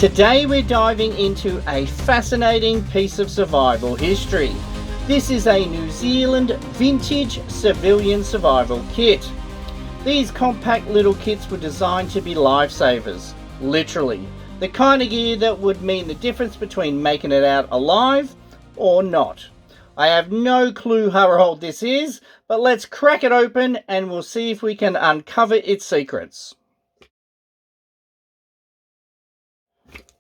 Today we're diving into a fascinating piece of survival history. This is a New Zealand vintage civilian survival kit. These compact little kits were designed to be lifesavers, literally. The kind of gear that would mean the difference between making it out alive or not. I have no clue how old this is, but let's crack it open and we'll see if we can uncover its secrets.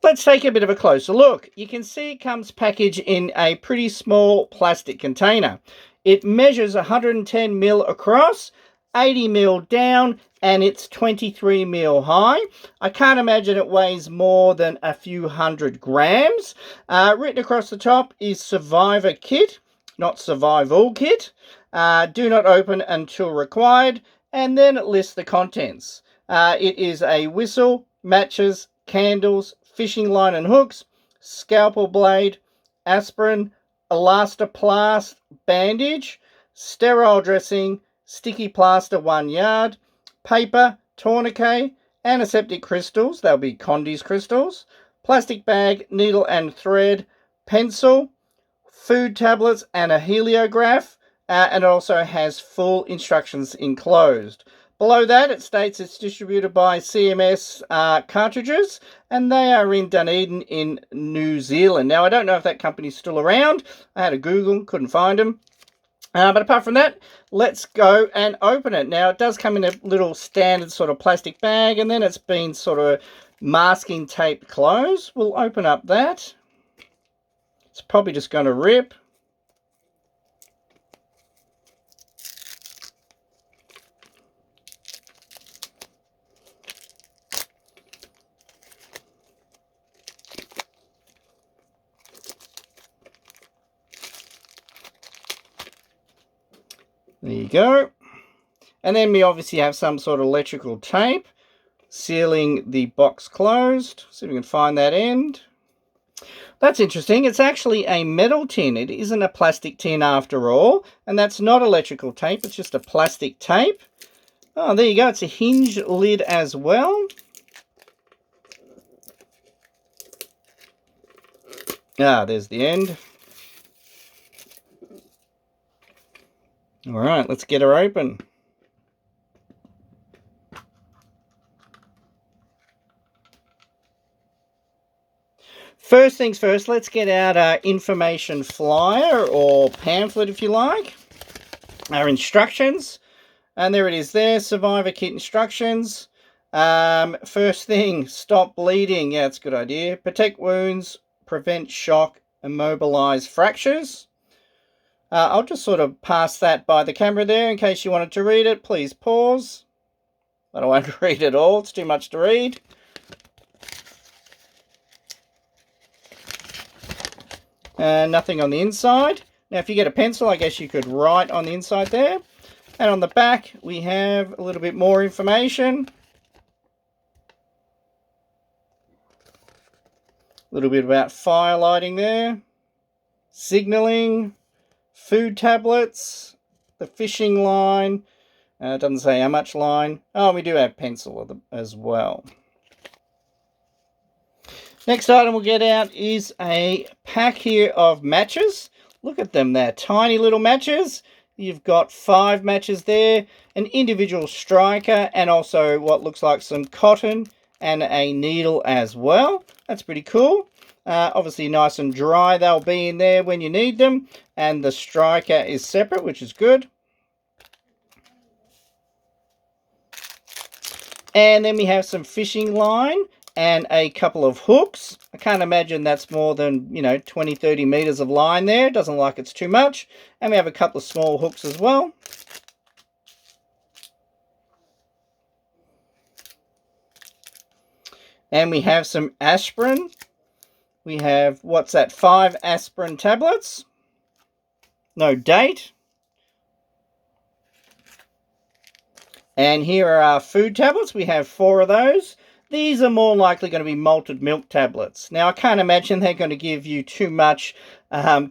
Let's take a bit of a closer look. You can see it comes packaged in a pretty small plastic container. It measures 110 mil across, 80 mil down, and it's 23 mil high. I can't imagine it weighs more than a few hundred grams. Written across the top is Survivor Kit, not Survival Kit. Do not open until required, and then it lists the contents. It is a whistle, matches, candles, fishing line and hooks, scalpel blade, aspirin, elastoplast bandage, sterile dressing, sticky plaster 1 yard, paper, tourniquet, antiseptic crystals, they'll be Condy's crystals, plastic bag, needle and thread, pencil, food tablets and a heliograph, and it also has full instructions enclosed. Below that, it states it's distributed by CMS cartridges, and they are in Dunedin in New Zealand. Now, I don't know if that company's still around. I had a Google, couldn't find them. But apart from that, let's go and open it. Now, it does come in a little standard sort of plastic bag, and then it's been sort of masking tape closed. We'll open up that. It's probably just going to rip. There you go. And then we obviously have some sort of electrical tape sealing the box closed. See if we can find that end. That's interesting. It's actually a metal tin. It isn't a plastic tin after all. And that's not electrical tape. It's just a plastic tape. Oh, there you go. It's a hinge lid as well. Ah, there's the end. All right, let's get her open. First things first, let's get out our information flyer or pamphlet if you like. Our instructions. And there it is there, Survivor Kit instructions. First thing, stop bleeding. Yeah, it's a good idea. Protect wounds, prevent shock, immobilize fractures. I'll just sort of pass that by the camera there in case you wanted to read it. Please pause. But I won't read it all. It's too much to read. Nothing on the inside. Now, if you get a pencil, I guess you could write on the inside there. And on the back, we have a little bit more information. A little bit about fire lighting there. Signaling. Food tablets, the fishing line, it doesn't say how much line. Oh, we do have pencil as well. Next item we'll get out is a pack here of matches. Look at them, they're tiny little matches. You've got 5 matches there, an individual striker, and also what looks like some cotton and a needle as well. That's pretty cool. Obviously nice and dry, they'll be in there when you need them, and the striker is separate, which is good. And then we have some fishing line and a couple of hooks. I can't imagine that's more than 20-30 meters of line there. Doesn't like it's too much. And we have a couple of small hooks as well. And we have some aspirin. We have, what's that, 5 aspirin tablets. No date. And here are our food tablets. We have 4 of those. These are more likely going to be malted milk tablets. Now, I can't imagine they're going to give you too much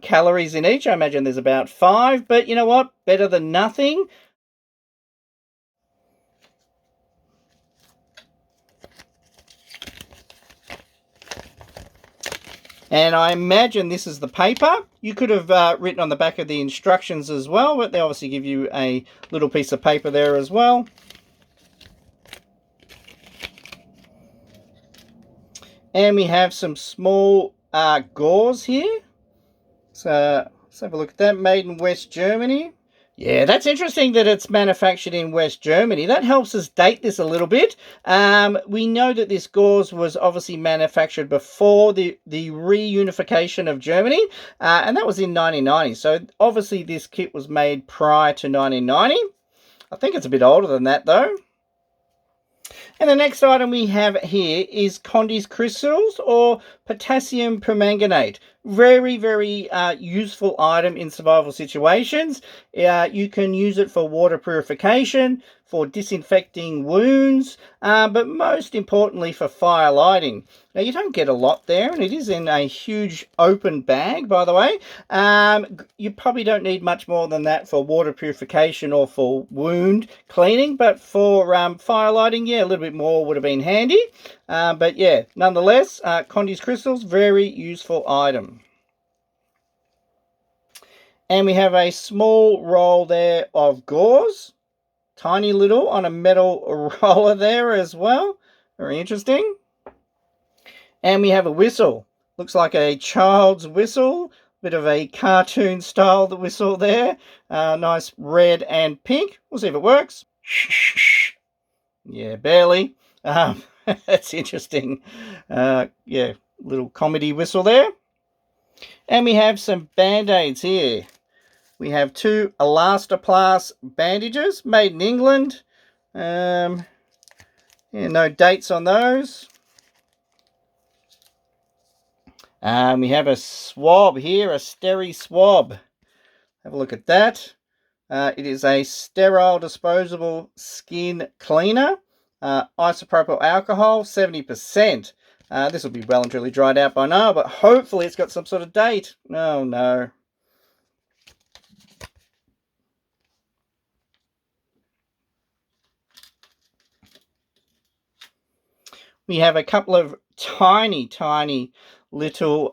calories in each. I imagine there's about 5. But you know what? Better than nothing. And I imagine this is the paper. You could have written on the back of the instructions as well, but they obviously give you a little piece of paper there as well. And we have some small gauze here. So let's have a look at that. Made in West Germany. Yeah, that's interesting that it's manufactured in West Germany. That helps us date this a little bit. We know that this gauze was obviously manufactured before the reunification of Germany, and that was in 1990. So obviously this kit was made prior to 1990. I think it's a bit older than that though. And the next item we have here is Condy's crystals or potassium permanganate. Very, very useful item in survival situations. You can use it for water purification, for disinfecting wounds, but most importantly for fire lighting. Now you don't get a lot there, and it is in a huge open bag, by the way. You probably don't need much more than that for water purification or for wound cleaning, but for fire lighting, yeah, a little bit more would have been handy. But yeah, nonetheless, Condy's crystals, very useful item. And we have a small roll there of gauze. Tiny little on a metal roller there as well. Very interesting. And we have a whistle. Looks like a child's whistle. Bit of a cartoon style the whistle there. Nice red and pink. We'll see if it works. Yeah, barely. That's interesting. Yeah, little comedy whistle there. And we have some band-aids here. We have 2 Elastoplast bandages made in England. Yeah, no dates on those. We have a swab here, a Steri swab. Have a look at that. It is a sterile disposable skin cleaner. Isopropyl alcohol, 70%. This will be well and truly dried out by now, but hopefully it's got some sort of date. Oh no. We have a couple of tiny little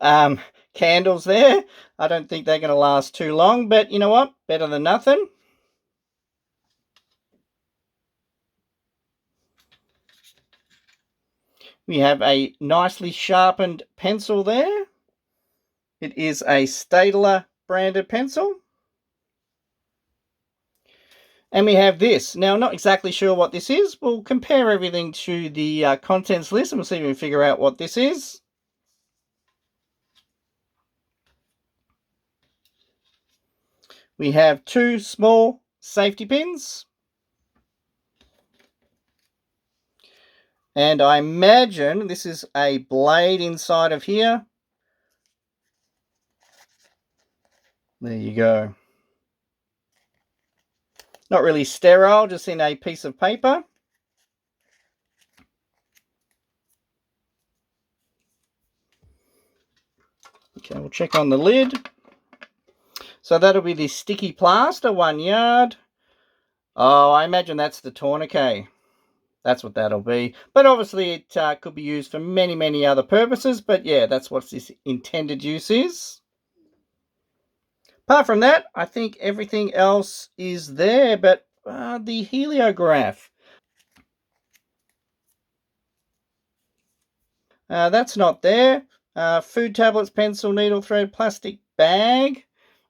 candles there. I don't think they're going to last too long, but you know what? Better than nothing. We have a nicely sharpened pencil there. It is a Staedtler branded pencil. And we have this. Now, I'm not exactly sure what this is. We'll compare everything to the contents list and we'll see if we can figure out what this is. We have 2 small safety pins. And I imagine this is a blade inside of here. There you go. Not really sterile, just in a piece of paper. Okay, we'll check on the lid. So that'll be the sticky plaster, 1 yard. Oh, I imagine that's the tourniquet. That's what that'll be. But obviously it could be used for many other purposes. But yeah, that's what this intended use is. Apart from that, I think everything else is there. But the heliograph. That's not there. Food tablets, pencil, needle thread, plastic bag.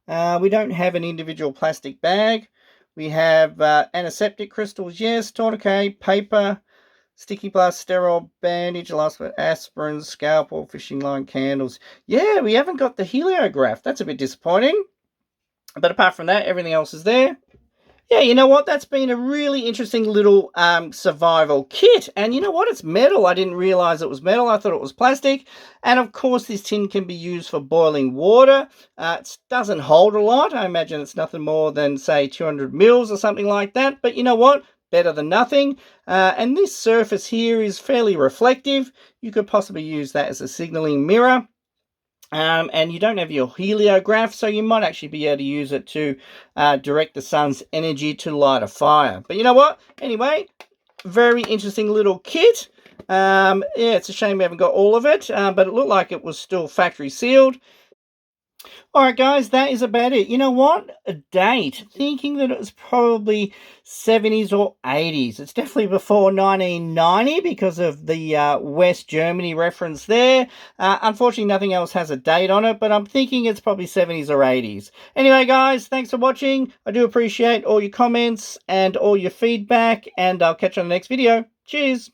We don't have an individual plastic bag. We have antiseptic crystals, yes, tourniquet, paper, sticky plus, sterile bandage, aspirin, scalpel, fishing line, candles. Yeah, we haven't got the heliograph. That's a bit disappointing. But apart from that, everything else is there. Yeah, you know what? That's been a really interesting little survival kit. And you know what? It's metal. I didn't realize it was metal. I thought it was plastic. And of course, this tin can be used for boiling water. It doesn't hold a lot. I imagine it's nothing more than, say, 200 mils or something like that. But you know what? Better than nothing. And this surface here is fairly reflective. You could possibly use that as a signaling mirror. And you don't have your heliograph, so you might actually be able to use it to direct the sun's energy to light a fire. But you know what? Anyway, very interesting little kit. Yeah, it's a shame we haven't got all of it, but it looked like it was still factory sealed. All right, guys, that is about it. You know what? A date. Thinking that it was probably 70s or 80s. It's definitely before 1990 because of the West Germany reference there. Unfortunately, nothing else has a date on it, but I'm thinking it's probably 70s or 80s. Anyway, guys, thanks for watching. I do appreciate all your comments and all your feedback, and I'll catch you on the next video. Cheers.